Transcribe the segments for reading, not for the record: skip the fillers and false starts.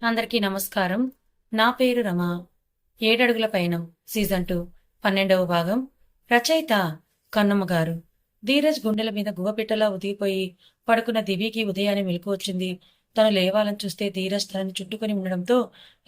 అందరికీ నమస్కారం. నా పేరు రమ. ఏడడుగుల పయనం సీజన్ 2 12వ భాగం. రచయిత కన్నమ్మ గారు. ధీరజ్ గుండెల మీద గువ్వపిట్టలా ఉదిగిపోయి పడుకున్న దివికి ఉదయాన్నే మెలకు వచ్చింది. తను లేవాలని చూస్తే ధీరజ్ తనని చుట్టుకొని ఉండడంతో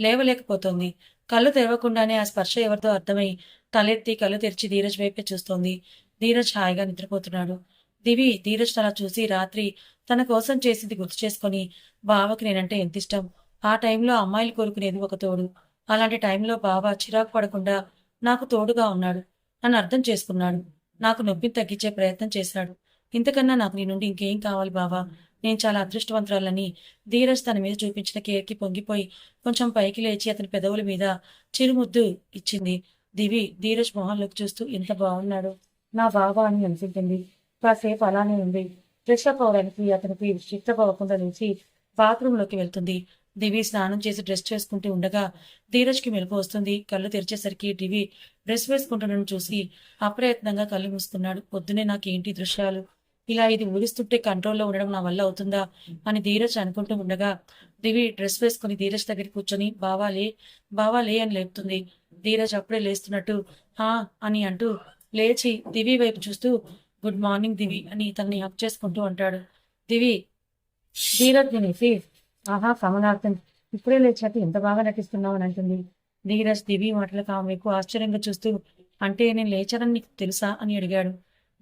లేవలేకపోతోంది. కళ్ళు తెరవకుండానే ఆ స్పర్శ ఎవరితో అర్థమై తలెత్తి కళ్ళు తెరిచి ధీరజ్ వైపే చూస్తోంది. ధీరజ్ హాయిగా నిద్రపోతున్నాడు. దివి ధీరజ్ తల చూసి రాత్రి తన కోసం చేసింది గుర్తు చేసుకొని, బావకి నేనంటే ఎంత ఇష్టం, ఆ టైంలో అమ్మాయిలు కోరుకునేది ఒక తోడు. అలాంటి టైంలో బావ చిరాకు పడకుండా నాకు తోడుగా ఉన్నాడు. నన్ను అర్థం చేసుకున్నాడు. నాకు నొప్పిని తగ్గించే ప్రయత్నం చేశాడు. ఇంతకన్నా నాకు నీ నుండి ఇంకేం కావాలి బావా? నేను చాలా అదృష్టవంతురాలని ధీరజ్ తన మీద చూపించిన కేర్కి పొంగిపోయి కొంచెం పైకి లేచి అతని పెదవుల మీద చిరుముద్దు ఇచ్చింది. దివి ధీరజ్ మొహంలోకి చూస్తూ ఎంత బాగున్నాడు నా బావ అని అనిపించింది. కాసేపు అలానే ఉంది. ఫ్రెష్ అప్ అవడానికి అతనికి డిస్టర్బ్ అవ్వకుండా నుంచి బాత్రూంలోకి వెళ్తుంది. దివి స్నానం చేసి డ్రెస్ చేసుకుంటూ ఉండగా ధీరజ్కి మెలకు వస్తుంది. కళ్ళు తెరిచేసరికి దివి డ్రెస్ వేసుకుంటుండడం చూసి అప్రయత్నంగా కళ్ళు మూసుకున్నాడు. పొద్దునే నాకేంటి దృశ్యాలు, ఇలా ఇది ఊరిస్తుంటే కంట్రోల్లో ఉండడం నా వల్ల అవుతుందా అని ధీరజ్ అనుకుంటూ ఉండగా దివి డ్రెస్ వేసుకుని ధీరజ్ దగ్గర కూర్చొని బావాలే బావాలే అని లేపుతుంది. ధీరజ్ అప్పుడే లేస్తున్నట్టు హా అని అంటూ లేచి దివి వైపు చూస్తూ గుడ్ మార్నింగ్ దివి అని తనని హక్ చేసుకుంటూ అంటాడు. దివి ధీరజ్ తినేసి ఆహా కమలార్థం, ఇప్పుడే లేచాక ఎంత బాగా నటిస్తున్నావు అని అంటుంది. ధీరజ్ దివి మాటలకు ఆమె ఎక్కువ ఆశ్చర్యంగా చూస్తూ అంటే నేను లేచానని నీకు తెలుసా అని అడిగాడు.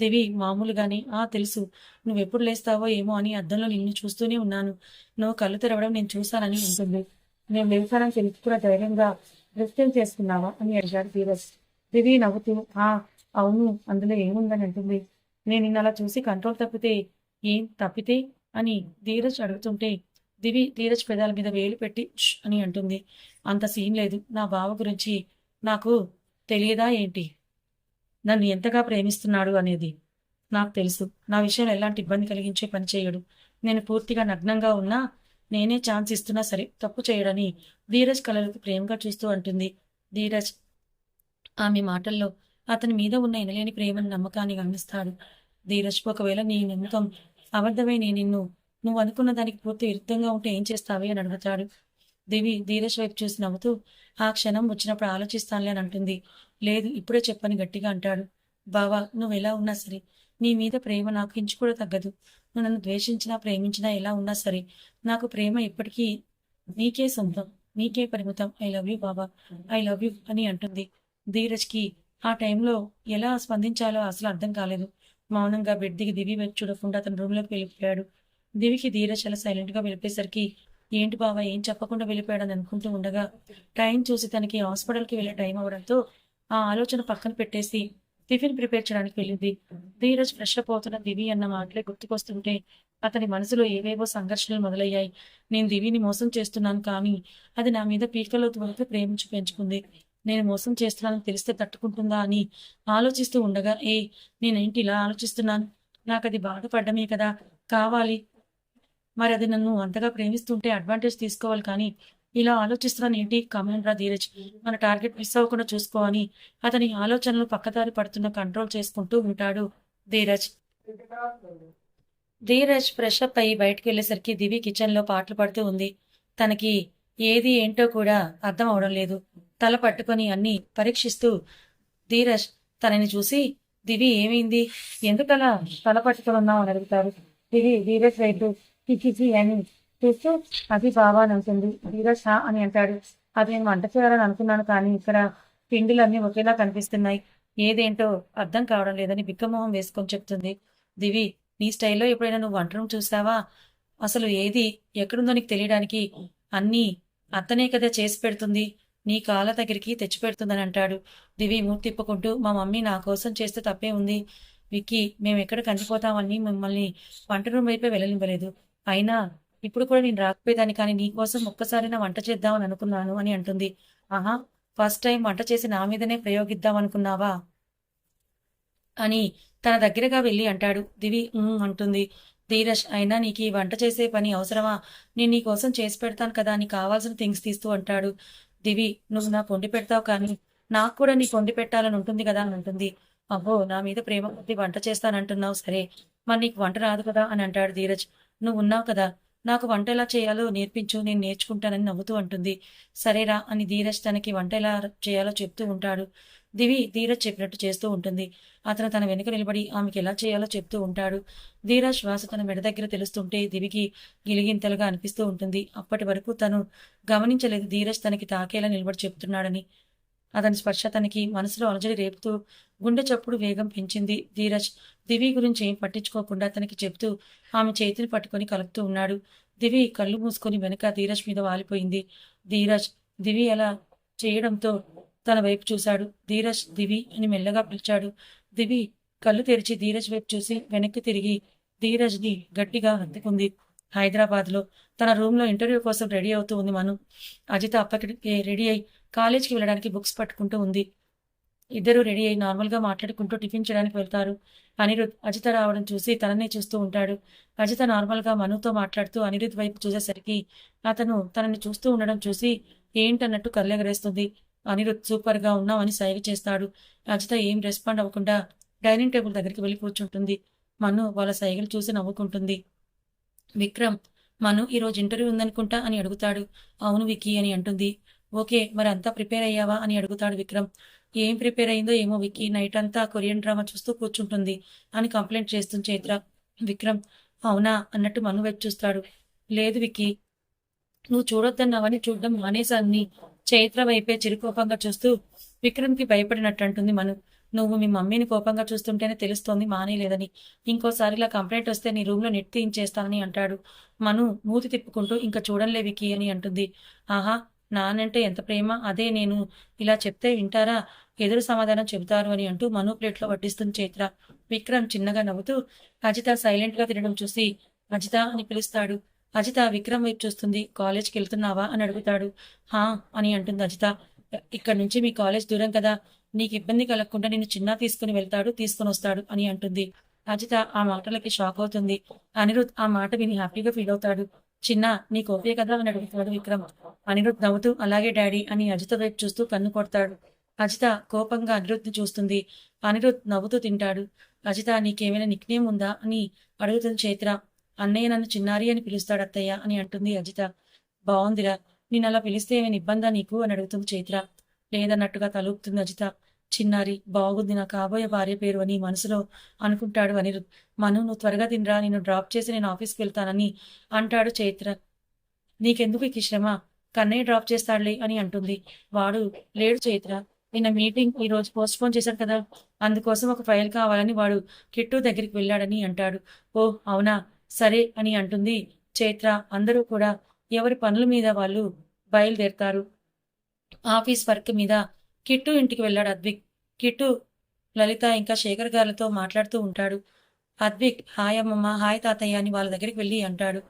దివి మామూలుగానే తెలుసు, నువ్వెప్పుడు లేస్తావో ఏమో అని అద్దంలో నిన్ను చూస్తూనే ఉన్నాను, నువ్వు కళ్ళు తెరవడం నేను చూశానని ఉంటుంది. నేను లేచానని తెలిసి కూడా ధైర్యంగా నృత్యం చేసుకున్నావా అని అడిగాడు ధీరజ్. దివి నవ్వుతూ అవును, అందులో ఏముందని అంటుంది. నేను నిన్ను అలా చూసి కంట్రోల్ తప్పితే అని ధీరజ్ అడుగుతుంటే దివి ధీరజ్ పెదాల మీద వేలు పెట్టి ష్ అని అంటుంది. అంత సీన్ లేదు, నా బావ గురించి నాకు తెలియదా ఏంటి, నన్ను ఎంతగా ప్రేమిస్తున్నాడు అనేది నాకు తెలుసు. నా విషయంలో ఎలాంటి ఇబ్బంది కలిగించే పని చేయడు. నేను పూర్తిగా నగ్నంగా ఉన్నా నేనే ఛాన్స్ ఇస్తున్నా సరే తప్పు చేయడని ధీరజ్ కళలకు ప్రేమగా చూస్తూ అంటుంది. ధీరజ్ ఆమె మాటల్లో అతని మీద ఉన్న ఎనలేని ప్రేమను నమ్మకాన్ని గమనిస్తాడు. ధీరజ్ ఒకవేళ నీ నమ్మకం అబద్ధమై నువ్వు అనుకున్న దానికి పూర్తి విరుద్ధంగా ఉంటే ఏం చేస్తావే అని అడుగుతాడు. దివి ధీరజ్ వైపు చూసి నవ్వుతూ ఆ క్షణం వచ్చినప్పుడు ఆలోచిస్తానులే అని అంటుంది. లేదు, ఇప్పుడే చెప్పని గట్టిగా అంటాడు. బావా, నువ్వు ఎలా ఉన్నా సరే నీ మీద ప్రేమ నాకు ఇంచు కూడా తగ్గదు. నువ్వు నన్ను ద్వేషించినా ప్రేమించినా ఎలా ఉన్నా సరే నాకు ప్రేమ ఎప్పటికీ నీకే సొంతం, నీకే పరిమితం. I love you Baba, I love you అని అంటుంది. ధీరజ్కి ఆ టైంలో ఎలా స్పందించాలో అసలు అర్థం కాలేదు. మౌనంగా బెడ్ దిగి దివి వైపు చూడకుండా అతను రూమ్లోకి వెళ్ళిపోయాడు. దివికి ధీరజ్ చాలా సైలెంట్గా వెళ్ళిపోయేసరికి ఏంటి బాబా ఏం చెప్పకుండా వెళ్ళిపోయాడని అనుకుంటూ ఉండగా టైం చూసి తనకి హాస్పిటల్కి వెళ్ళే టైం అవడంతో ఆ ఆలోచన పక్కన పెట్టేసి టిఫిన్ ప్రిపేర్ చేయడానికి వెళ్ళింది. ధీరజ్ ఫ్రెష్ అప్ అవుతున్న దివి అన్న మాటలే గుర్తుకొస్తుంటే అతని మనసులో ఏవేవో సంఘర్షణలు మొదలయ్యాయి. నేను దివిని మోసం చేస్తున్నాను, కానీ అది నా మీద పీకలోతు వరకు ప్రేమించి పెంచుకుంది. నేను మోసం చేస్తున్నానని తెలిస్తే తట్టుకుంటుందా అని ఆలోచిస్తూ ఉండగా నేనేంటి ఇలా ఆలోచిస్తున్నాను, నాకు అది బాధపడ్డమే కదా కావాలి, మరి అది నన్ను అంతగా ప్రేమిస్తుంటే అడ్వాంటేజ్ తీసుకోవాలి, కానీ ఇలా ఆలోచిస్తున్నాను ఏంటి, కమాండ్ రా ధీరజ్, మన టార్గెట్ మిస్ అవ్వకుండా చూసుకో అని అతని ఆలోచనలు పక్కదారి పడుతున్న కంట్రోల్ చేసుకుంటూ ఉంటాడు ధీరజ్. ధీరజ్ ఫ్రెష్ అప్ అయ్యి బయటకు వెళ్ళేసరికి దివి కిచెన్లో పాటలు పడుతూ ఉంది. తనకి ఏది ఏంటో కూడా అర్థం అవడం లేదు. తల పట్టుకొని అన్ని పరీక్షిస్తూ ధీరజ్ తనని చూసి దివి ఏమైంది, ఎందుకలా తల పట్టుకొని ఉన్నావు అని అడుగుతారు. ధీరజ్ వైపు కిచిచి అని చూస్తూ అది బావా అని అంటుంది. ధీరజ్ హా అని అంటాడు. అది నేను వంట చేయాలని అనుకున్నాను, కానీ ఇక్కడ పిండిలన్నీ ఒకేలా కనిపిస్తున్నాయి, ఏదేంటో అర్థం కావడం లేదని బిక్కమొహం వేసుకొని చెప్తుంది. దివి నీ స్టైల్లో ఎప్పుడైనా నువ్వు వంట రూమ్ చూసావా, అసలు ఏది ఎక్కడుందో నీకు తెలియడానికి అన్నీ అత్తనే కదా చేసి పెడుతుంది, నీ కాళ్ళ దగ్గరికి తెచ్చి పెడుతుందని అంటాడు. దివి మూతి తిప్పుకుంటూ మా మమ్మీ నా కోసం చేస్తే తప్పే ఉంది విక్కీ, మేము ఎక్కడ కందిపోతామని మిమ్మల్ని వంట రూమ్ వైపే వెళ్ళనివ్వలేదు, అయినా ఇప్పుడు కూడా నేను రాకపోయేదాన్ని, కానీ నీకోసం ఒక్కసారైనా వంట చేద్దామని అనుకున్నాను అని అంటుంది. ఆహా, ఫస్ట్ టైం వంట చేసి నా మీదనే ప్రయోగిద్దాం అనుకున్నావా అని తన దగ్గరగా వెళ్ళి అంటాడు. దివి అంటుంది. ధీరజ్ అయినా నీకు ఈ వంట చేసే పని అవసరమా, నేను నీ కోసం చేసి పెడతాను కదా అని కావాల్సిన థింగ్స్ తీస్తూ అంటాడు. దివి నువ్వు నాకు వండి పెడతావు, కానీ నాకు కూడా నీకు వండి పెట్టాలని ఉంటుంది కదా అని అంటుంది. అబ్బో, నా మీద ప్రేమ కొద్ది వంట చేస్తానంటున్నావు, సరే మరి నీకు వంట రాదు కదా అని అంటాడు ధీరజ్. నువ్వు ఉన్నావు కదా, నాకు వంట ఎలా చేయాలో నేర్పించు, నేను నేర్చుకుంటానని నవ్వుతూ అంటుంది. సరేరా అని ధీరజ్ తనకి వంట ఎలా చేయాలో చెప్తూ ఉంటాడు. దివి ధీరజ్ చెప్పినట్టు చేస్తూ ఉంటుంది. అతను తన వెనుక నిలబడి ఆమెకి ఎలా చేయాలో చెప్తూ ఉంటాడు. ధీరజ్ శ్వాస తన మెడ దగ్గర తెలుస్తుంటే దివికి గిలిగింతలుగా అనిపిస్తూ ఉంటుంది. అప్పటి వరకు తను గమనించలేదు ధీరజ్ తనకి తాకేలా నిలబడి చెప్తున్నాడని. అతని స్పర్శ తనకి మనసులో అలజడి రేపుతూ గుండె చప్పుడు వేగం పెంచింది. ధీరజ్ దివి గురించి ఏం పట్టించుకోకుండా తనకి చెప్తూ ఆమె చేతిని పట్టుకొని కలుపుతూ ఉన్నాడు. దివి కళ్ళు మూసుకొని వెనక ధీరజ్ మీద వాలిపోయింది. ధీరజ్ దివి అలా చేయడంతో తన వైపు చూశాడు. ధీరజ్ దివి అని మెల్లగా పిలిచాడు. దివి కళ్ళు తెరిచి ధీరజ్ వైపు చూసి వెనక్కి తిరిగి ధీరజ్ని గట్టిగా హత్తుకుంది. హైదరాబాద్లో తన రూమ్లో ఇంటర్వ్యూ కోసం రెడీ అవుతూ ఉంది మను. అజిత అప్పటికే రెడీ అయి కాలేజ్కి వెళ్ళడానికి బుక్స్ పట్టుకుంటూ ఉంది. ఇద్దరు రెడీ అయి నార్మల్గా మాట్లాడుకుంటూ టిఫిన్ చేయడానికి వెళ్తారు. అనిరుద్ అజిత రావడం చూసి తననే చూస్తూ ఉంటాడు. అజిత నార్మల్గా మనుతో మాట్లాడుతూ అనిరుద్ వైపు చూసేసరికి అతను తనని చూస్తూ ఉండడం చూసి ఏంటన్నట్టు కళ్ళెగరేస్తుంది. అనిరుద్ సూపర్గా ఉన్నామని సైగ చేస్తాడు. అజిత ఏం రెస్పాండ్ అవ్వకుండా డైనింగ్ టేబుల్ దగ్గరికి వెళ్ళి కూర్చుంటుంది. మను వాళ్ళ సైగలు చూసి నవ్వుకుంటుంది. విక్రమ్ మను ఈరోజు ఇంటర్వ్యూ ఉందనుకుంటా అని అడుగుతాడు. అవును విక్కీ అని అంటుంది. ఓకే మరి అంతా ప్రిపేర్ అయ్యావా అని అడుగుతాడు విక్రమ్. ఏం ప్రిపేర్ అయిందో ఏమో విక్కీ నైట్ అంతా కొరియన్ డ్రామా చూస్తూ కూర్చుంటుంది అని కంప్లైంట్ చేస్తుంది చైత్ర. విక్రమ్ అవునా అన్నట్టు మను వైపు చూస్తాడు. లేదు విక్కీ నువ్వు చూడొద్దన్నావని చూడడం మానేశాన్ని చైత్ర వైపే చిరుకోపంగా చూస్తూ విక్రమ్కి భయపడినట్టు అంటుంది మను. నువ్వు మీ మమ్మీని కోపంగా చూస్తుంటేనే తెలుస్తోంది మానేలేదని. ఇంకోసారి ఇలా కంప్లైంట్ వస్తే నీ రూమ్లో నెట్ తీయించేస్తానని అంటాడు. మను మూతి తిప్పుకుంటూ ఇంకా చూడంలే విక్కీ అని అంటుంది. ఆహా నానంటే ఎంత ప్రేమ, అదే నేను ఇలా చెప్తే వింటారా, ఎదురు సమాధానం చెబుతారు అని అంటూ మను ప్లేట్లో వడ్డిస్తుంది చైత్ర. విక్రమ్ చిన్నగా నవ్వుతూ అజిత సైలెంట్గా తినడం చూసి అజిత అని పిలుస్తాడు. అజిత విక్రమ్ వైపు చూస్తుంది. కాలేజ్కి వెళ్తున్నావా అని అడుగుతాడు. హా అని అంటుంది అజిత. ఇక్కడ నుంచి మీ కాలేజ్ దూరం కదా, నీకు ఇబ్బంది కలగకుండా నిన్ను చిన్న తీసుకుని వస్తాడు అని అంటుంది. అజిత ఆ మాటలకి షాక్ అవుతుంది. అనిరుద్ ఆ మాట విని హ్యాపీగా ఫీల్ అవుతాడు. చిన్న నీకు ఓకే కదా అని అడుగుతాడు విక్రమ్. అనిరుద్ నవ్వుతూ అలాగే డాడీ అని అజిత వైపు చూస్తూ కన్ను కొడతాడు. అజిత కోపంగా అనిరుద్ని చూస్తుంది. అనిరుద్ నవ్వుతూ తింటాడు. అజిత నీకేమైనా నిక్నేమ్ ఉందా అని అడుగుతుంది చైత్ర. అన్నయ్య నన్ను చిన్నారి అని పిలుస్తాడు అత్తయ్య అని అంటుంది అజిత. బావుందిరా, నేను అలా పిలిస్తే ఏమైనా ఇబ్బందా నీకు అని అడుగుతుంది చైత్ర. లేదన్నట్టుగా తలూపుతుంది అజిత. చిన్నారి బాగుంది, నా కాబోయే భార్య పేరు అని మనసులో అనుకుంటాడు అనిరుద్. మను నువ్వు త్వరగా తినరా, నేను డ్రాప్ చేసి నేను ఆఫీస్కి వెళ్తానని అంటాడు చైత్ర. నీకెందుకు ఈ శ్రమ, కన్నయ్య డ్రాప్ చేస్తాడులే అని అంటుంది. వాడు లేడు చైత్ర, నిన్న మీటింగ్ ఈ రోజు పోస్ట్ పోన్ చేశారు కదా, అందుకోసం ఒక ఫైల్ కావాలని వాడు కిట్టు దగ్గరికి వెళ్ళాడని అంటాడు. ఓ అవునా, సరే అని అంటుంది చైత్ర. అందరూ కూడా ఎవరి పనుల మీద వాళ్ళు బయలుదేరతారు. ఆఫీస్ వర్క్ మీద కిట్టు ఇంటికి వెళ్ళాడు అద్విక్. కిట్టు లలిత ఇంకా శేఖర్ గారితో మాట్లాడుతూ ఉంటాడు. అద్విక్ హాయ్ అమ్మమ్మ, హాయ్ తాతయ్య అని వాళ్ళ దగ్గరికి వెళ్ళి అంటాడు.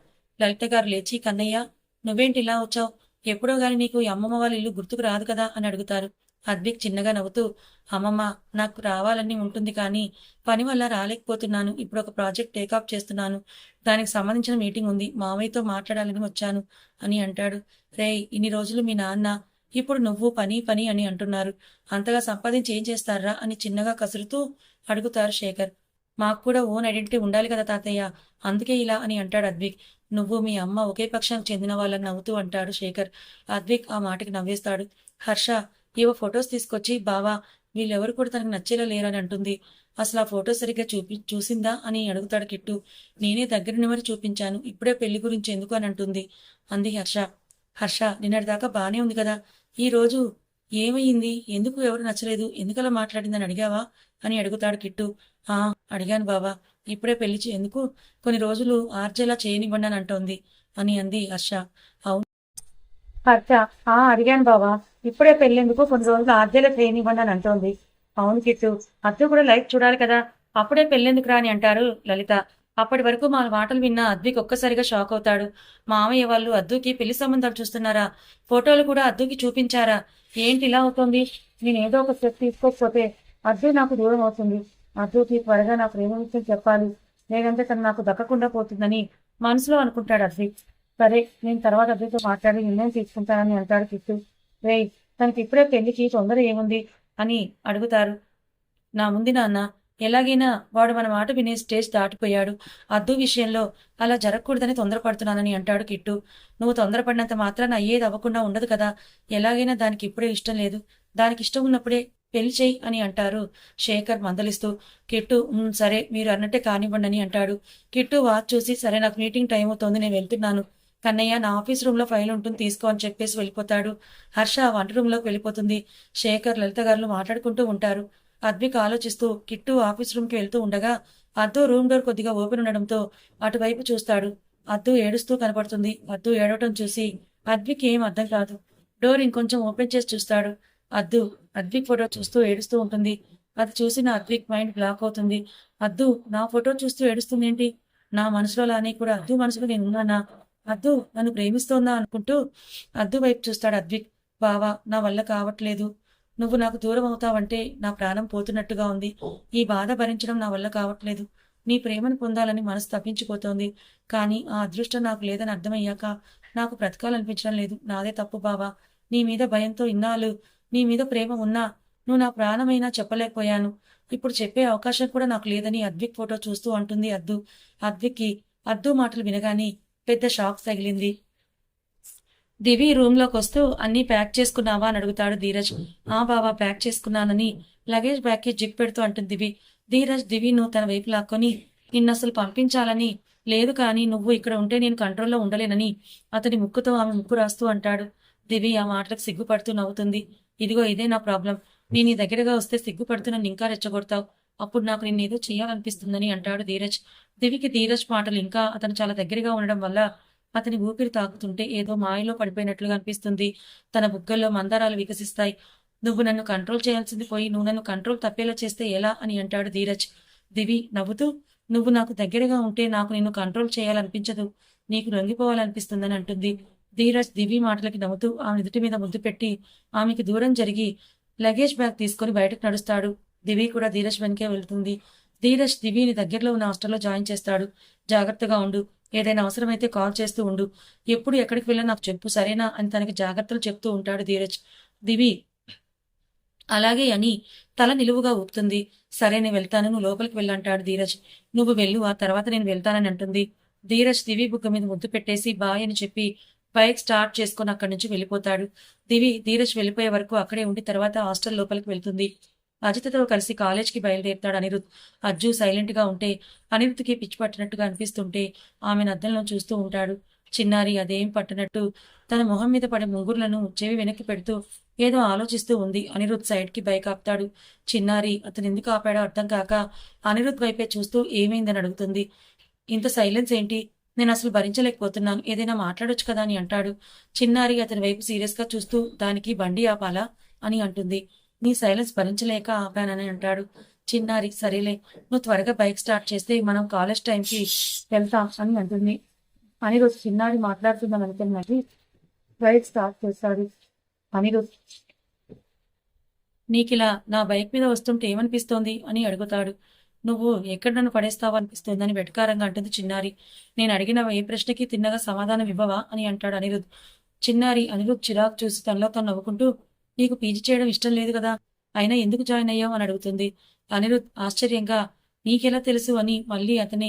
లలిత గారు లేచి కన్నయ్య నువ్వేంటి ఇలా వచ్చావు, ఎప్పుడో గాని నీకు ఈ అమ్మమ్మ వాళ్ళ ఇల్లు గుర్తుకు రాదు కదా అని అడుగుతారు. అద్విక్ చిన్నగా నవ్వుతూ అమ్మమ్మ నాకు రావాలని ఉంటుంది కానీ పని వల్ల రాలేకపోతున్నాను, ఇప్పుడు ఒక ప్రాజెక్ట్ టేకాఫ్ చేస్తున్నాను, దానికి సంబంధించిన మీటింగ్ ఉంది, మావయ్యతో మాట్లాడాలని వచ్చాను అని అంటాడు. రేయ్ ఇన్ని రోజులు మీ నాన్న, ఇప్పుడు నువ్వు పని పని అని అంటున్నారు, అంతగా సంపాదించి ఏం చేస్తారా అని చిన్నగా కసురుతూ అడుగుతారు శేఖర్. మాకు కూడా ఓన్ ఐడెంటిటీ ఉండాలి కదా తాతయ్య, అందుకే ఇలా అని అంటాడు అద్విక్. నువ్వు మీ అమ్మ ఒకే పక్షానికి చెందిన వాళ్ళని నవ్వుతూ అంటాడు శేఖర్. అద్విక్ ఆ మాటకి నవ్వేస్తాడు. హర్ష ఏవో ఫొటోస్ తీసుకొచ్చి బావా వీళ్ళెవరు కూడా తనకు నచ్చేలా లేరని అంటుంది. అసలు ఆ ఫోటో సరిగ్గా చూసిందా అని అడుగుతాడు కిట్టు. నేనే దగ్గరుండి మరి చూపించాను, ఇప్పుడే పెళ్లి గురించి ఎందుకు అని అంటుంది అంది హర్ష. హర్ష నిన్నటిదాకా బానే ఉంది కదా, ఈ రోజు ఏమైంది, ఎందుకు ఎవరు నచ్చలేదు, ఎందుకలా మాట్లాడిందని అడిగావా అని అడుగుతాడు కిట్టు. ఆ అడిగాను బావా, ఇప్పుడే పెళ్లి ఎందుకు, కొన్ని రోజులు ఆర్జేలా చేయనివ్వండి అని అంటోంది అని అంది హర్ష. అవును హర్ష అడిగాను బావా, ఇప్పుడే పెళ్ళెందుకు, కొన్ని రోజులు ఆర్జేలా చేయనివ్వండి అని అంటోంది. అవును కిట్టు, అద్దు కూడా లైఫ్ చూడాలి కదా, అప్పుడే పెళ్ళెందుకు రా అని అంటారు లలిత. అప్పటి వరకు మా మాటలు విన్న అద్విక్ ఒక్కసారిగా షాక్ అవుతాడు. మామయ్య వాళ్ళు అద్దుకి పెళ్లి సంబంధాలు చూస్తున్నారా, ఫోటోలు కూడా అద్దుకి చూపించారా, ఏంటి ఇలా అవుతుంది, నేను ఏదో ఒక స్టెప్ తీసుకోకపోతే అద్దు నాకు దూరం అవుతుంది, అద్దుకి త్వరగా నా ప్రేమ విషయం చెప్పాలి, లేదంటే తను నాకు దక్కకుండా పోతుందని మనసులో అనుకుంటాడు అద్విక్. సరే నేను తర్వాత అద్దుతో మాట్లాడి నిర్ణయం తీసుకుంటానని అంటాడు కిట్టు. రేయ్ తనకి ఇప్పుడే పెళ్లికి తొందర ఏముంది అని అడుగుతారు. నా ముందు నాన్న ఎలాగైనా వాడు మన మాట వినే స్టేజ్ దాటిపోయాడు. అద్దు విషయంలో అలా జరగకూడదని తొందరపడుతున్నానని అంటాడు కిట్టు. నువ్వు తొందరపడినంత మాత్రాన అయ్యేది అవ్వకుండా ఉండదు కదా. ఎలాగైనా దానికి ఇప్పుడే ఇష్టం లేదు. దానికి ఇష్టం ఉన్నప్పుడే పెళ్లి చెయ్యి అని అంటారు శేఖర్ మందలిస్తూ. కిట్టు సరే మీరు అన్నట్టే కానివ్వండి అని అంటాడు. కిట్టు వాచ్ చూసి సరే నాకు మీటింగ్ టైం అవుతోంది నేను వెళ్తున్నాను. కన్నయ్య నా ఆఫీస్ రూమ్ లో ఫైల్ ఉంటుంది తీసుకో అని చెప్పేసి వెళ్ళిపోతాడు. హర్ష వంట రూమ్ లోకి వెళ్ళిపోతుంది. శేఖర్ లలిత గారు మాట్లాడుకుంటూ ఉంటారు. అద్విక్ ఆలోచిస్తూ కిట్టు ఆఫీస్ రూమ్ కి వెళ్తూ ఉండగా అద్దు రూమ్ డోర్ కొద్దిగా ఓపెన్ ఉండడంతో అటువైపు చూస్తాడు. అద్దు ఏడుస్తూ కనపడుతుంది. అద్దు ఏడవటం చూసి అద్విక్ ఏం అర్థం కాదు. డోర్ ఇంకొంచెం ఓపెన్ చేసి చూస్తాడు. అద్దు అద్విక్ ఫోటో చూస్తూ ఏడుస్తూ ఉంటుంది. అది చూసిన అద్విక్ మైండ్ బ్లాక్ అవుతుంది. అద్దు నా ఫోటో చూస్తూ ఏడుస్తుంది ఏంటి? నా మనసులో లానే కూడా అద్దు మనసులో నేను ఉన్నానా? అద్దు నన్ను ప్రేమిస్తోందా అనుకుంటూ అద్దు వైపు చూస్తాడు అద్విక్. బావా నా వల్ల కావట్లేదు. నువ్వు నాకు దూరం అవుతావంటే నా ప్రాణం పోతున్నట్టుగా ఉంది. ఈ బాధ భరించడం నా వల్ల కావట్లేదు. నీ ప్రేమను పొందాలని మనసు తప్పించిపోతోంది. కానీ ఆ అదృష్టం నాకు లేదని అర్థమయ్యాక నాకు బ్రతకాలనిపించడం లేదు. నాదే తప్పు బావా. నీ మీద భయంతో ఇన్నాళ్ళు నీ మీద ప్రేమ ఉన్నా నువ్వు నా ప్రాణమైనా చెప్పలేకపోయాను. ఇప్పుడు చెప్పే అవకాశం కూడా నాకు లేదని అద్విక్ ఫోటో చూస్తూ అంటుంది అద్దు. అద్విక్కి అద్దు మాటలు వినగానే పెద్ద షాక్ తగిలింది. దివి రూమ్ లోకి వస్తూ అన్నీ ప్యాక్ చేసుకున్నావా అని అడుగుతాడు ధీరజ్. ఆ బావా ప్యాక్ చేసుకున్నానని లగేజ్ బ్యాగ్ కి జిప్ పెడుతూ అంటుంది దివి. ధీరజ్ దివిను తన వైపు లాక్కొని నిన్నసలు పంపించాలని లేదు, కానీ నువ్వు ఇక్కడ ఉంటే నేను కంట్రోల్లో ఉండలేనని అతని ముక్కుతో ఆమె ముక్కు రాస్తూ అంటాడు. దివి ఆ మాటలకు సిగ్గుపడుతూ నవ్వుతుంది. ఇదిగో ఇదే నా ప్రాబ్లం. నేను నీ దగ్గరగా వస్తే సిగ్గుపడుతూ నన్ను ఇంకా రెచ్చగొడతావు. అప్పుడు నాకు నిన్నేదో చేయాలనిపిస్తుందని అంటాడు ధీరజ్. దివికి ధీరజ్ మాటలు ఇంకా అతను చాలా దగ్గరగా ఉండడం వల్ల అతని ఊపిరి తాకుతుంటే ఏదో మాయలో పడిపోయినట్లుగా అనిపిస్తుంది. తన బుగ్గల్లో మందారాలు వికసిస్తాయి. నువ్వు నన్ను కంట్రోల్ చేయాల్సింది పోయి నువ్వు నన్ను కంట్రోల్ తప్పేలా చేస్తే ఎలా అని అంటాడు ధీరజ్. దివి నవ్వుతూ నువ్వు నాకు దగ్గరగా ఉంటే నాకు నిన్ను కంట్రోల్ చేయాలనిపించదు, నీకు లొంగిపోవాలనిపిస్తుందని అంటుంది. ధీరజ్ దివి మాటలకి నవ్వుతూ ఆమె ఎదుటి మీద ముద్దు పెట్టి ఆమెకి దూరం జరిగి లగేజ్ బ్యాగ్ తీసుకుని బయటకు నడుస్తాడు. దివి కూడా ధీరజ్ వెనకే వెళ్తుంది. ధీరజ్ దివిని దగ్గరలో ఉన్న హాస్టల్లో జాయిన్ చేస్తాడు. జాగ్రత్తగా ఉండు, ఏదైనా అవసరమైతే కాల్ చేస్తూ ఉండు, ఎప్పుడు ఎక్కడికి వెళ్ళా నాకు చెప్పు సరేనా అని తనకి జాగ్రత్తలు చెప్తూ ఉంటాడు ధీరజ్. దివి అలాగే అని తల నిలువుగా ఊపుతుంది. సరే నేను వెళ్తాను, నువ్వు లోపలికి వెళ్ళంటాడు ధీరజ్. నువ్వు వెళ్ళు, ఆ తర్వాత నేను వెళ్తానని అంటుంది. ధీరజ్ దివి బుగ్గ మీద ముద్దు పెట్టేసి బాయ్ అని చెప్పి బైక్ స్టార్ట్ చేసుకుని అక్కడి నుంచి వెళ్ళిపోతాడు. దివి ధీరజ్ వెళ్ళిపోయే వరకు అక్కడే ఉండి తర్వాత హాస్టల్ లోపలికి వెళ్తుంది. అజితతో కలిసి కాలేజ్కి బయలుదేరుతాడు అనిరుద్. అజ్జు సైలెంట్ గా ఉంటే అనిరుద్కి పిచ్చి పట్టినట్టుగా అనిపిస్తుంటే ఆమెను అద్దంలో చూస్తూ ఉంటాడు. చిన్నారి అదేం పట్టినట్టు తన మొహం మీద పడే ముంగుర్లను చెవి వెనక్కి పెడుతూ ఏదో ఆలోచిస్తూ ఉంది. అనిరుద్ సైడ్ కి బైక్ ఆపుతాడు. చిన్నారి అతను ఎందుకు ఆపాడో అర్థం కాక అనిరుద్ వైపే చూస్తూ ఏమైందని అడుగుతుంది. ఇంత సైలెన్స్ ఏంటి? నేను అసలు భరించలేకపోతున్నాను, ఏదైనా మాట్లాడొచ్చు కదా అని అంటాడు. చిన్నారి అతని వైపు సీరియస్ గా చూస్తూ దానికి బండి ఆపాలా అని అంటుంది. నీ సైలెన్స్ భరించలేక ఆపానని అంటాడు. చిన్నారి సరేలే, నువ్వు త్వరగా బైక్ స్టార్ట్ చేస్తే మనం కాలేజ్ టైంకి వెళ్తాం అని అంటుంది. అనిరుద్ చిన్నారి మాట్లాడుతుందని అనుకున్నది బైక్ స్టార్ట్ చేస్తాడు. అనిరుద్ నీకిలా నా బైక్ మీద వస్తుంటే ఏమనిపిస్తోంది అని అడుగుతాడు. నువ్వు ఎక్కడ నన్ను పడేస్తావా అనిపిస్తోందని వెటకారంగా అంటుంది చిన్నారి. నేను అడిగిన ఏ ప్రశ్నకి తిన్నగా సమాధానం ఇవ్వవా అని అంటాడు అనిరుద్. చిన్నారి అనిరుద్ చిరాకు చూసి తనలో తను నవ్వుకుంటూ నీకు పీజీ చేయడం ఇష్టం లేదు కదా, అయినా ఎందుకు జాయిన్ అయ్యావు అని అడుగుతుంది. అనిరుద్ ఆశ్చర్యంగా నీకెలా తెలుసు అని మళ్ళీ అతని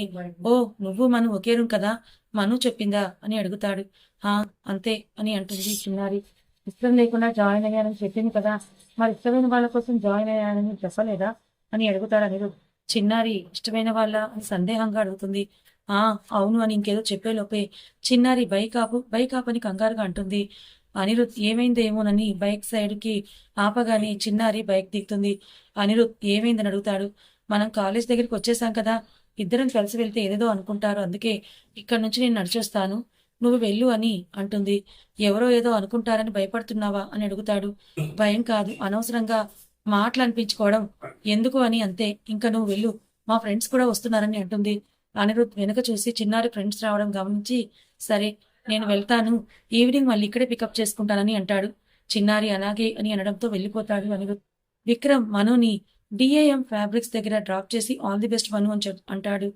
ఓ నువ్వు మను ఒకే రూమ్ కదా, మను చెప్పిందా అని అడుగుతాడు. హా అంతే అని అంటుంది చిన్నారి. ఇష్టం లేకుండా జాయిన్ అయ్యానని చెప్పింది కదా, మరి ఇష్టమైన వాళ్ళ కోసం జాయిన్ అయ్యానని చెప్పలేదా అని అడుగుతాడు అనిరుద్. చిన్నారి ఇష్టమైన వాళ్ళ అని సందేహంగా అడుగుతుంది. ఆ అవును అని ఇంకేదో చెప్పేలోపే చిన్నారి బైక్ ఆపు అని కంగారుగా అంటుంది. అనిరుద్ ఏమైందేమోనని బైక్ సైడ్ కి ఆపగానే చిన్నారి బైక్ దిగుతుంది. అనిరుద్ ఏమైందని అడుగుతాడు. మనం కాలేజ్ దగ్గరికి వచ్చేసాం కదా, ఇద్దరం కలిసి వెళ్తే ఏదేదో అనుకుంటారు, అందుకే ఇక్కడ నుంచి నేను నడిచొస్తాను, నువ్వు వెళ్ళు అని అంటుంది. ఎవరో ఏదో అనుకుంటారని భయపడుతున్నావా అని అడుగుతాడు. భయం కాదు, అనవసరంగా మాటలు అనిపించుకోవడం ఎందుకు అని అంతే, ఇంకా నువ్వు వెళ్ళు, మా ఫ్రెండ్స్ కూడా వస్తున్నారని అంటుంది. అనిరుద్ వెనుక చూసి చిన్నారి ఫ్రెండ్స్ రావడం గమనించి సరే నేను వెళ్తాను, ఈవినింగ్ మళ్ళీ ఇక్కడే పికప్ చేసుకుంటానని అంటాడు. చిన్నారి అలాగే అని అనడంతో వెళ్ళిపోతాడు అనిరుద్. విక్రమ్ మనుని డిఏఎం ఫ్యాబ్రిక్స్ దగ్గర డ్రాప్ చేసి ఆల్ ది బెస్ట్ మను అని అంటాడు.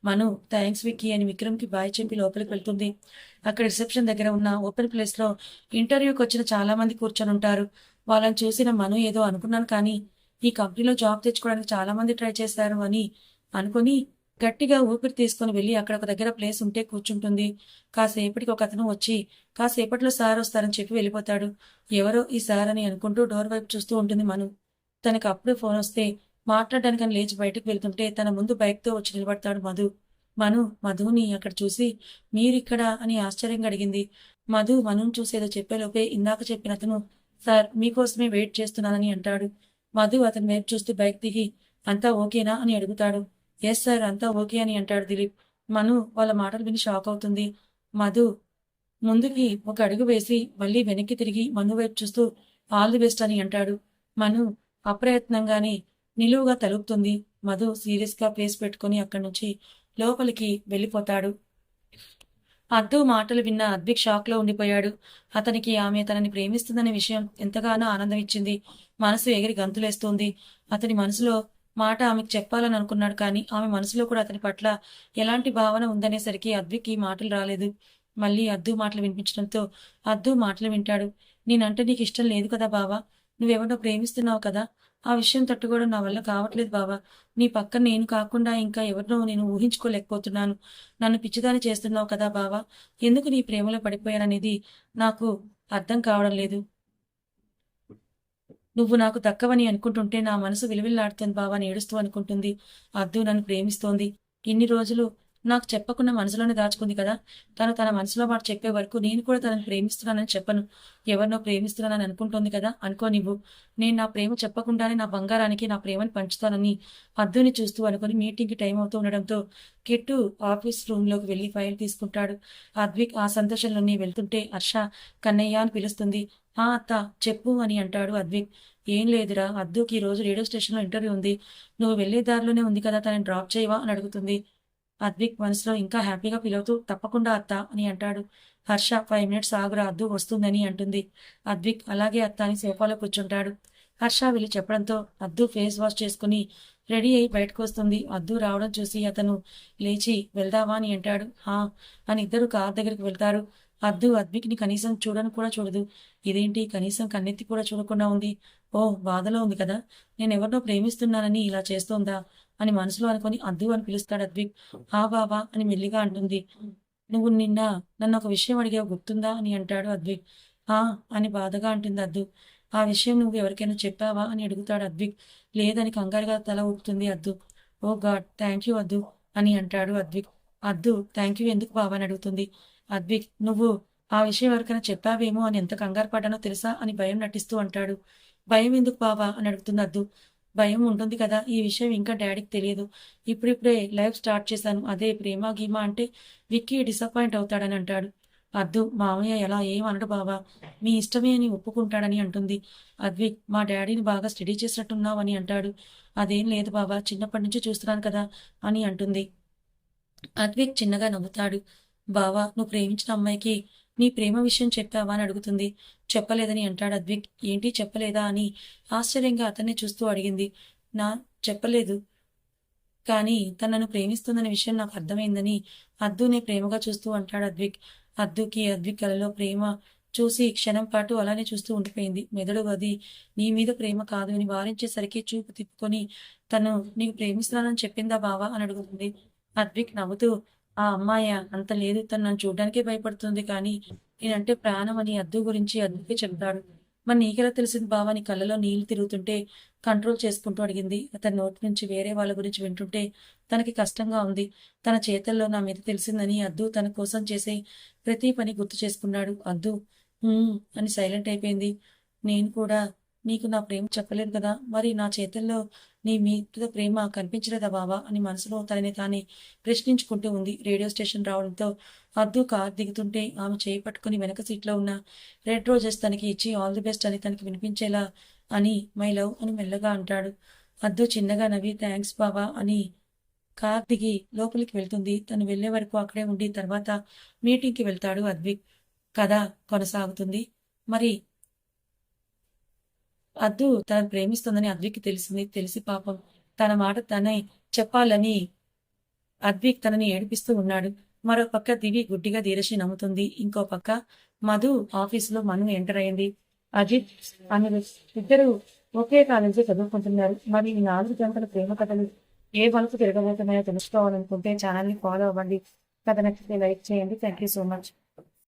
మను థ్యాంక్స్ విక్కీ అని విక్రమ్ కి బాయ్ చెప్పి లోపలికి వెళ్తుంది. అక్కడ రిసెప్షన్ దగ్గర ఉన్న ఓపెన్ ప్లేస్ లో ఇంటర్వ్యూకి వచ్చిన చాలా మంది కూర్చొని ఉంటారు. వాళ్ళని చూసిన మను ఏదో అనుకున్నాను కానీ ఈ కంపెనీలో జాబ్ తెచ్చుకోవడానికి చాలా మంది ట్రై చేశారు అని అనుకుని గట్టిగా ఊపిరి తీసుకొని వెళ్ళి అక్కడ ఒక దగ్గర ప్లేస్ ఉంటే కూర్చుంటుంది. కాసేపటికి ఒక అతను వచ్చి కాసేపట్లో సార్ వస్తారని చెప్పి వెళ్ళిపోతాడు. ఎవరో ఈ సార్ అని అనుకుంటూ డోర్ వైపు చూస్తూ ఉంటుంది మను. తనకి అప్పుడే ఫోన్ వస్తే మాట్లాడడానికని లేచి బయటకు వెళ్తుంటే తన ముందు బైక్తో వచ్చి నిలబడతాడు మధు. మధుని అక్కడ చూసి మీరిక్కడ అని ఆశ్చర్యంగా అడిగింది. మనుని చూసి ఏదో చెప్పేలోపే ఇందాక చెప్పిన అతను సార్ మీకోసమే వెయిట్ చేస్తున్నానని అంటాడు. మధు అతని వైపు చూస్తూ బైక్ దిగి అంతా ఓకేనా అని అడుగుతాడు. ఎస్ సార్ అంతా ఓకే అని అంటాడు దిలీప్. మను వాళ్ళ మాటలు విని షాక్ అవుతుంది. మధు ముందుకి ఒక అడుగు వేసి మళ్ళీ వెనక్కి తిరిగి మను వైపు చూస్తూ ఆల్ ది బెస్ట్ అని అంటాడు. మను అప్రయత్నంగానే నిలువుగా తలుపుతుంది. మధు సీరియస్ గా ఫేస్ పెట్టుకుని అక్కడి నుంచి లోపలికి వెళ్ళిపోతాడు. అద్దు మాటలు విన్న అద్విక్ షాక్ లో ఉండిపోయాడు. అతనికి ఆమె తనని ప్రేమిస్తుందనే విషయం ఎంతగానో ఆనందం ఇచ్చింది. మనసు ఎగిరి గంతులేస్తోంది. అతని మనసులో మాట ఆమెకు చెప్పాలని అనుకున్నాడు, కానీ ఆమె మనసులో కూడా అతని పట్ల ఎలాంటి భావన ఉందనేసరికి అద్విక్ ఈ మాటలు రాలేదు. మళ్ళీ అద్దు మాటలు వినిపించడంతో అద్దు మాటలు వింటాడు. నేనంటే నీకు ఇష్టం లేదు కదా బావా, నువ్వెవరినో ప్రేమిస్తున్నావు కదా, ఆ విషయం తట్టుకోవడం నా వల్ల కావట్లేదు బావా. నీ పక్కన నేను కాకుండా ఇంకా ఎవరినో నేను ఊహించుకోలేకపోతున్నాను. నన్ను పిచ్చిదాని చేస్తున్నావు కదా బావా. ఎందుకు నీ ప్రేమలో పడిపోయాననేది నాకు అర్థం కావడం లేదు. నువ్వు నాకు దక్కవని అనుకుంటుంటే నా మనసు విలువిల్లాడుతుంది బావా అని ఏడుస్తూ అనుకుంటుంది. అద్దు నన్ను ప్రేమిస్తోంది. ఇన్ని రోజులు నాకు చెప్పకుండా మనసులోనే దాచుకుంది కదా. తన మనసులో మాట చెప్పే వరకు నేను కూడా తనని ప్రేమిస్తున్నానని చెప్పను. ఎవరినో ప్రేమిస్తున్నానని అనుకుంటోంది కదా, అనుకోనివ్వు. నేను నా ప్రేమ చెప్పకుండానే నా బంగారానికి నా ప్రేమని పంచుతానని అద్దుని చూస్తూ అనుకుని మీటింగ్కి టైం అవుతూ ఉండడంతో కిట్టు ఆఫీస్ రూమ్లోకి వెళ్ళి ఫైల్ తీసుకుంటాడు. అద్విక్ ఆ సంతోషంలోనే వెళ్తుంటే హర్ష కన్నయ్య అని పిలుస్తుంది. ఆ అత్త చెప్పు అని అంటాడు అద్విక్. ఏం లేదురా, అద్దుకి ఈ రోజు రేడియో స్టేషన్లో ఇంటర్వ్యూ ఉంది. నువ్వు వెళ్లే దారిలోనే ఉంది కదా, తనని డ్రాప్ చేయవా అని అడుగుతుంది. అద్విక్ మనసులో ఇంకా హ్యాపీగా ఫీల్ అవుతూ తప్పకుండా అత్త అని అంటాడు. హర్ష 5 మినిట్స్ ఆగురా, అద్దు వస్తుందని అంటుంది. అద్విక్ అలాగే అత్త అని సోఫాలో కూర్చుంటాడు. హర్ష వెళ్ళి చెప్పడంతో అద్దు ఫేస్ వాష్ చేసుకుని రెడీ అయి బయటకు వస్తుంది. అద్దు రావడం చూసి అతను లేచి వెళ్దావా అని అంటాడు. హా అని ఇద్దరు కార్ దగ్గరికి వెళ్తారు. అద్దు అద్విక్ని కనీసం చూడను కూడా చూడదు. ఇదేంటి కనీసం కన్నెత్తి కూడా చూడకుండా ఉంది. ఓ బాధలో ఉంది కదా, నేను ఎవరినో ప్రేమిస్తున్నానని ఇలా చేస్తోందా అని మనసులో అనుకుని అద్దు అని పిలుస్తాడు అద్విక్. హా బాబా అని మెల్లిగా అంటుంది. నువ్వు నిన్న నన్ను ఒక విషయం అడిగావు గుర్తుందా అని అంటాడు అద్విక్. ఆ అని బాధగా అంటుంది అద్దు. ఆ విషయం నువ్వు ఎవరికైనా చెప్పావా అని అడుగుతాడు అద్విక్. లేదని కంగారుగా తల ఊపుతుంది అద్దు. ఓ గాడ్ థ్యాంక్ యూ అద్దు అని అంటాడు అద్విక్. అద్దు థ్యాంక్ యూ ఎందుకు బాబా అని అడుగుతుంది. అద్విక్ నువ్వు ఆ విషయం ఎవరికైనా చెప్పావేమో అని ఎంత కంగారు పడ్డానో తెలుసా అని భయం నటిస్తూ అంటాడు. భయం ఎందుకు బాబా అని అడుగుతుంది అద్దు. భయం ఉంటుంది కదా, ఈ విషయం ఇంకా డాడీకి తెలియదు. ఇప్పుడిప్పుడే లైఫ్ స్టార్ట్ చేశాను. అదే ప్రేమ గీమా అంటే విక్కీ డిసప్పాయింట్ అవుతాడని అంటాడు. అద్దు మామయ్య ఎలా ఏమనడు బావా, మీ ఇష్టమే అని ఒప్పుకుంటాడని అంటుంది. అద్విక్ మా డాడీని బాగా స్టడీ చేసినట్టున్నావు అని అంటాడు. అదేం లేదు బాబా, చిన్నప్పటి నుంచి చూస్తున్నాను కదా అని అంటుంది. అద్విక్ చిన్నగా నవ్వుతాడు. బావా నువ్వు ప్రేమించిన అమ్మాయికి నీ ప్రేమ విషయం చెప్పావా అని అడుగుతుంది. చెప్పలేదని అంటాడు అద్విక్. ఏంటి చెప్పలేదా అని ఆశ్చర్యంగా అతన్ని చూస్తూ అడిగింది. నా చెప్పలేదు, కానీ తనను ప్రేమిస్తుందనే విషయం నాకు అర్థమైందని అద్దునే ప్రేమగా చూస్తూ అంటాడు అద్విక్. అద్విక్ కలలో ప్రేమ చూసి క్షణం పాటు అలానే చూస్తూ ఉండిపోయింది. మెదడు అది నీ మీద ప్రేమ కాదు అని వారించేసరికి చూపు తిప్పుకొని తను నీకు ప్రేమిస్తున్నానని చెప్పిందా బావా అని అడుగుతుంది. అద్విక్ నవ్వుతూ ఆ అమ్మాయ అంత లేదు, తను నన్ను చూడ్డానికే భయపడుతుంది, కానీ నేనంటే ప్రాణం అని అద్దు గురించి అద్దుకే చెప్తాడు. మరి నీకెలా తెలిసింది బావా నీ కళ్ళలో నీళ్లు తిరుగుతుంటే కంట్రోల్ చేసుకుంటూ అడిగింది. అతని నోటి నుంచి వేరే వాళ్ళ గురించి వింటుంటే తనకి కష్టంగా ఉంది. తన చేతల్లో నా మీద తెలిసిందని అద్దు తన కోసం చేసే ప్రతి పని గుర్తు చేసుకున్నాడు. అద్దు అని సైలెంట్ అయిపోయింది. నేను కూడా నీకు నా ప్రేమ చెప్పలేదు కదా, మరి నా చేతుల్లో నీ మీద ప్రేమ కనిపించలేదా బావా అని మనసులో తనని తానే ప్రశ్నించుకుంటూ ఉంది. రేడియో స్టేషన్ రావడంతో అద్దు కార్ దిగుతుంటే ఆమె చేయి పట్టుకుని వెనక సీట్లో ఉన్న రెడ్ రోజెస్ తనకి ఇచ్చి ఆల్ ది బెస్ట్ అని తనకి వినిపించేలా అని మై లవ్ అని మెల్లగా అంటాడు. అద్దు చిన్నగా నవ్వి థ్యాంక్స్ బావా అని కార్ దిగి లోపలికి వెళ్తుంది. తను వెళ్లే వరకు అక్కడే ఉండి తర్వాత మీటింగ్కి వెళ్తాడు అద్విక్. కథ కొనసాగుతుంది. మరి అద్దు తనను ప్రేమిస్తుందని అద్విక్కి తెలిసింది. తెలిసి పాపం తన మాట తనే చెప్పాలని అద్విక్ తనని ఏడిపిస్తూ ఉన్నాడు. మరో పక్క దివి గుడ్డిగా ధీరసి నమ్ముతుంది. ఇంకో పక్క మధు ఆఫీసులో మను ఎంటర్ అయింది. అజిత్ అనిరుద్ ఇద్దరు ఒకే కాలేజీ చదువుకుంటున్నారు. మరి ఈ 4 జంటల ప్రేమ కథలు ఏ మలుపు తిరగబోతున్నాయో తెలుసుకోవాలనుకుంటే ఛానల్ని ఫాలో అవ్వండి. కథ నచ్చితే లైక్ చేయండి. Thank you so much.